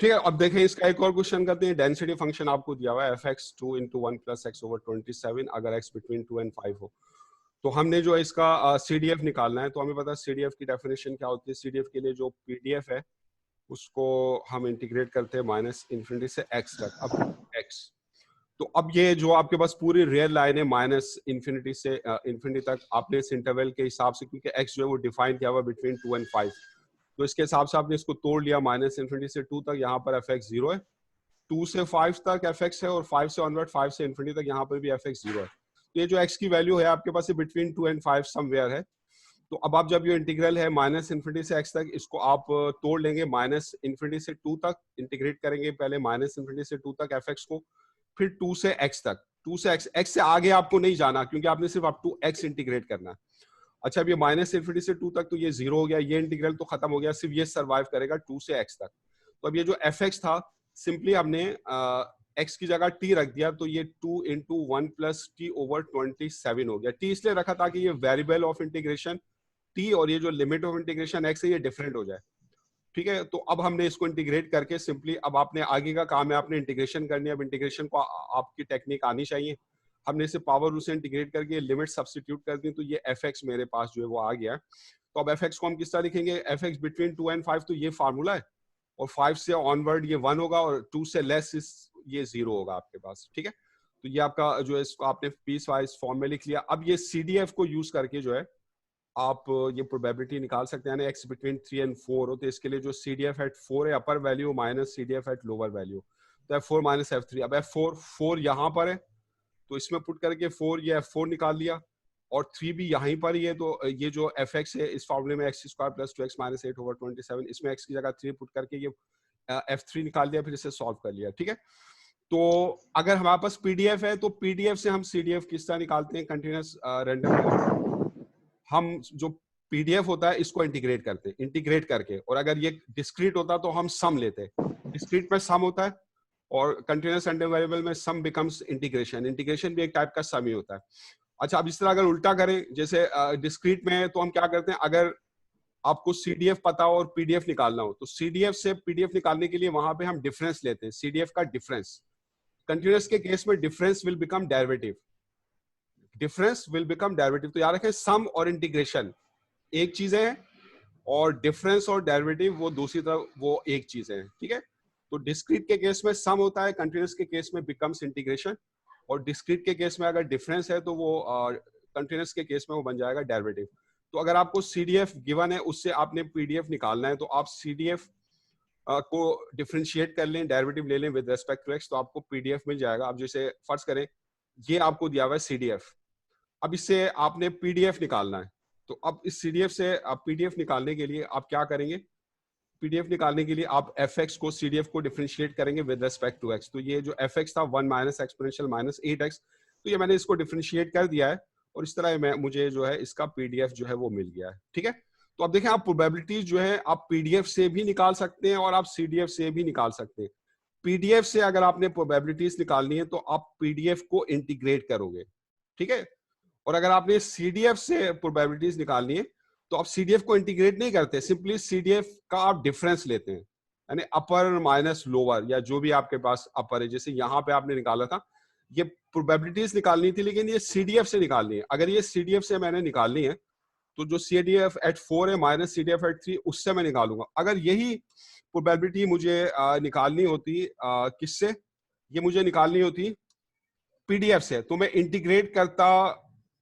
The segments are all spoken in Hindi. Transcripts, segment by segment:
ठीक है, अब देखें इसका एक और क्वेश्चन करते हैं। डेंसिटी फंक्शन आपको दिया हुआ है fx2 into 1 plus x over 27 अगर x between 2 and 5 हो। तो हमने जो है इसका CDF निकालना है। तो हमें पता है CDF की डेफिनेशन क्या होती है। CDF के लिए जो PDF है उसको हम इंटीग्रेट करते हैं माइनस इन्फिनिटी से x तक, अब x। तो अब ये जो आपके पास पूरी रियल लाइन है माइनस इन्फिनिटी से इन्फिनिटी तक, आपने इस इंटरवल के हिसाब से, क्योंकि x जो है वो डिफाइन किया हुआ बिटवीन 2 and 5, तो इसके हिसाब से आपने इसको तोड़ लिया माइनस इन्फिनिटी से 2 तक, यहाँ पर fx 0 है, 2 से 5 तक fx है, और 5 से ऑनवर्ड 5 से इन्फिनिटी तक यहाँ पर भी fx 0 है। तो ये जो x की वैल्यू है आपके पास बिटवीन 2 and 5 समवेयर है। तो अब आप जब ये इंटीग्रल है माइनस इन्फिनिटी से x तक, इसको आप तोड़ लेंगे माइनस इन्फिनिटी से 2 तक, इंटीग्रेट करेंगे पहले माइनस इन्फिनिटी से 2 तक fx को, फिर 2 से x तक, 2 से x से आगे आपको नहीं जाना क्योंकि आपने सिर्फ अप टू x इंटीग्रेट करना है। अच्छा, अब ये माइनस इन्फिनिटी से 2 तक तो ये 0 हो गया, ये इंटीग्रल तो खत्म हो गया, सिर्फ ये सर्वाइव करेगा 2 से x तक। तो अब ये जो fx था सिंपली हमने x की जगह t रख दिया, तो ये 2 into 1 plus t over 27 हो गया। t इसलिए रखा ताकि ये वेरिएबल ऑफ इंटीग्रेशन t और ये जो लिमिट ऑफ इंटीग्रेशन x है ये डिफरेंट हो जाए। ठीक है, तो अब हमने इसको इंटीग्रेट करके सिंपली, अब आपने आगे का काम है आपने इंटीग्रेशन करनी है। अब इंटीग्रेशन को आपकी टेक्निक आनी चाहिए। हमने इसे पावर रूल से इंटीग्रेट करके लिमिट सब्स्टिट्यूट कर दी, तो ये fx मेरे पास जो है वो आ गया। तो अब fx को हम किस तरह लिखेंगे, fx बिटवीन 2 and 5, तो ये फार्मूला है, और 5 से ऑनवर्ड ये 1 होगा, और 2 से लेस ये 0 होगा आपके पास। ठीक है, तो ये आपका जो है इसको आपने पीस वाइज फॉर्म में लिख लिया। अब ये CDF को यूज करके जो है आप ये प्रोबेबिलिटी निकाल सकते हैं, x बिटवीन 3 and 4 हो, तो इसके लिए जो CDF एट 4 है अपर value minus CDF at lower value, तो F4 माइनस F3। अब F4 यहाँ पर है, तो इसमें पुट करके 4 ये F4 निकाल लिया, और 3 भी यहीं पर ही है, तो ये जो fx है इस फॉर्मूले में x square plus 2x minus 8 over 27, इसमें x की जगह 3 पुट करके ये F3 निकाल दिया, फिर इसे सॉल्व कर लिया। ठीक है, तो अगर हमारे पास PDF है तो PDF से हम CDF किस तरह निकालते हैं, कंटिन्यूअस रैंडम, हम जो PDF होता है इसको इंटीग्रेट करते हैं, इंटीग्रेट करके, और अगर ये डिस्क्रीट होता तो हम सम लेते हैं। डिस्क्रीट में सम होता है और कंटिन्यूअस रैंडम वेरिएबल में सम बिकम्स इंटीग्रेशन, इंटीग्रेशन भी एक टाइप का सम ही होता है। अच्छा, अब इस तरह अगर उल्टा करें, जैसे डिस्क्रीट में है तो हम क्या करते हैं, अगर आपको CDF पता हो और PDF निकालना हो, तो CDF से PDF निकालने के लिए वहां पे हम डिफरेंस लेते हैं, CDF का डिफरेंस। कंटिन्यूअस के केस में difference will become derivative, difference will become derivative. तो याद रखें, सम और इंटीग्रेशन एक चीज है, और डिफरेंस और डेरिवेटिव वो दूसरी तरफ वो एक चीज है। ठीक है, तो डिस्क्रीट के केस में सम होता है, कंटिन्यूअस के केस में बिकम्स इंटीग्रेशन, और डिस्क्रीट के केस में अगर डिफरेंस है तो वो कंटिन्यूअस के केस में वो बन जाएगा डेरिवेटिव। तो अगर आपको CDF गिवन है उससे आपने PDF निकालना है, तो आप CDF को डिफरेंशिएट कर लें, डेरिवेटिव ले लें विद रेस्पेक्ट टू x, तो आपको PDF मिल जाएगा। अब जैसे फर्ज करें ये आपको दिया हुआ है CDF, अब इससे आपने PDF निकालना है, तो अब इस CDF से आप PDF निकालने के लिए आप क्या करेंगे, PDF निकालने के लिए आप fx को CDF को डिफरेंशिएट करेंगे विद रेस्पेक्ट टू x। तो ये जो fx था 1 माइनस एक्सपोनेंशियल माइनस 8x, तो ये मैंने इसको डिफरेंशिएट कर दिया है, और इस तरह मैं मुझे जो है इसका PDF जो है वो मिल गया है। ठीक है, तो अब देखें, आप प्रोबेबिलिटीज जो है आप PDF से भी निकाल सकते हैं और आप CDF से भी निकाल सकते हैं। PDF से अगर आपने प्रोबेबिलिटीज निकालनी है तो आप PDF को इंटीग्रेट करोगे। ठीक है, और अगर आपने CDF से प्रोबेबिलिटीज निकालनी है तो आप CDF को इंटीग्रेट नहीं करते, सिंपली CDF का आप डिफरेंस लेते हैं, यानी अपर माइनस लोअर, या जो भी आपके पास अपर है। जैसे यहाँ पे आपने निकाला था, ये प्रोबेबिलिटीज निकालनी थी, लेकिन ये CDF से निकालनी है। अगर ये CDF से मैंने निकालनी है तो जो CDF एट 4 है माइनस CDF एट 3, उससे मैं निकालूंगा। अगर यही प्रोबेबिलिटी मुझे निकालनी होती किससे, ये मुझे निकालनी होती PDF से, तो मैं इंटीग्रेट करता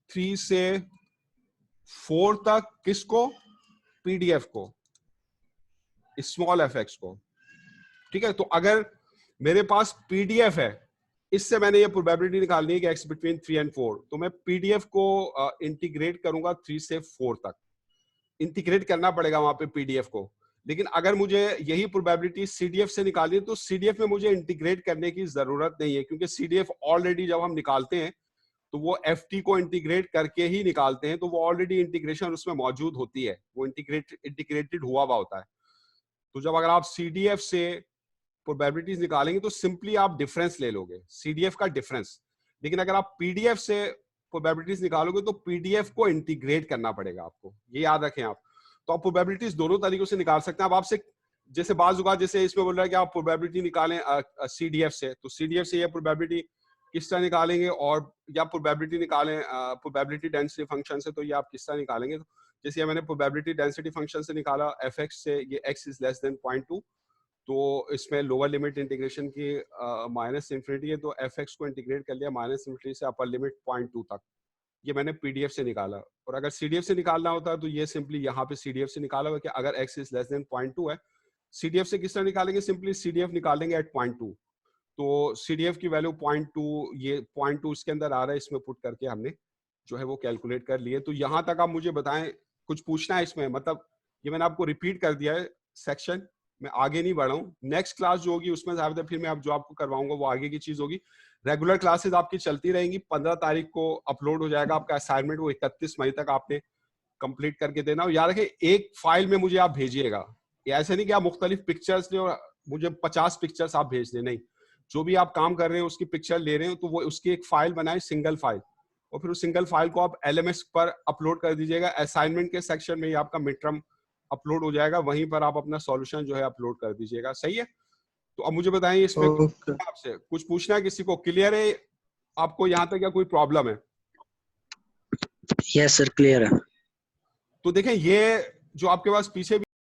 3 से 4 तक, किसको, PDF को, स्मॉल fx को। ठीक है, तो अगर मेरे पास PDF है, इससे मैंने ये प्रोबेबिलिटी निकालनी है कि x बिटवीन 3 and 4, तो मैं PDF को इंटीग्रेट करूंगा 3 से 4 तक, इंटीग्रेट करना पड़ेगा वहां पे PDF को। लेकिन अगर मुझे यही प्रोबेबिलिटी CDF से निकालनी है तो CDF में मुझे इंटीग्रेट करने की जरूरत नहीं है, क्योंकि CDF ऑलरेडी जब हम निकालते हैं तो वो FT को इंटीग्रेट करके ही निकालते हैं, तो वो ऑलरेडी इंटीग्रेशन उसमें मौजूद होती है, वो इंटीग्रेटेड हुआ हुआ होता है। तो जब अगर आप CDF से प्रोबेबिलिटीज निकालेंगे तो सिंपली आप डिफरेंस ले लोगे, CDF का डिफरेंस। लेकिन अगर आप PDF से प्रोबेबिलिटीज निकालोगे तो PDF को इंटीग्रेट करना पड़ेगा आपको, ये याद रखें आप। तो आप प्रोबेबिलिटीज दोनों तरीकों से निकाल सकते हैं। अब आपसे जैसे बाजुका जैसे इसमें बोल रहा है कि आप प्रोबेबिलिटी निकालें CDF से, तो CDF से ये प्रोबेबिलिटी किस तरह निकालेंगे, और या प्रोबेबिलिटी निकालें प्रोबेबिलिटी डेंसिटी फंक्शन से, तो ये आप किस तरह निकालेंगे। तो जैसे मैंने प्रोबेबिलिटी डेंसिटी फंक्शन से निकाला fx से, ये x इज लेस देन 0.2, तो इसमें लोअर लिमिट इंटीग्रेशन की माइनस इन्फिनिटी है, तो fx को इंटीग्रेट कर लिया माइनस इन्फिनिटी से अपर लिमिट 0.2 तक। ये मैंने PDF से निकाला। और अगर CDF से निकालना होता है तो ये सिंपली यहाँ पे CDF से निकाला हुआ कि अगर x इज लेस देन 0.2 है, CDF से किस तरह निकालेंगे, सिंपली CDF निकालेंगे एट 0.2, तो CDF की वैल्यू 0.2, ये 0.2 इसके अंदर आ रहा है, इसमें पुट करके हमने जो है वो कैलकुलेट कर लिए। तो यहाँ तक आप मुझे बताएं, कुछ पूछना है इसमें, मतलब ये मैंने आपको रिपीट कर दिया है सेक्शन, मैं आगे नहीं बढ़ा हूँ। नेक्स्ट क्लास जो होगी उसमें ज्यादा फिर मैं जो आपको करवाऊंगा वो आगे की चीज होगी। रेगुलर क्लासेस आपकी चलती रहेंगी। 15 तारीख को अपलोड हो जाएगा आपका असाइनमेंट, वो 31 मई तक आपने कंप्लीट करके देना। और याद रखें, एक फाइल में मुझे आप भेजिएगा, ऐसे नहीं कि आप मुख्तलिफ पिक्चर्स ले और मुझे 50 पिक्चर्स आप भेज दें, नहीं, जो भी आप काम कर रहे हैं उसकी पिक्चर ले रहे हो तो वो उसकी एक फाइल बनाए, सिंगल फाइल, और फिर उस सिंगल फाइल को आप LMS पर अपलोड कर दीजिएगा। असाइनमेंट के सेक्शन में ही आपका मिड टर्म अपलोड हो जाएगा, वहीं पर आप अपना सॉल्यूशन जो है अपलोड कर दीजिएगा। सही है? तो अब मुझे बताएं इसमें आपसे कुछ पूछना है, किसी को क्लियर है आपको यहाँ तक, या कोई प्रॉब्लम है? यस सर, क्लियर है। तो देखें, ये जो आपके पास पीछे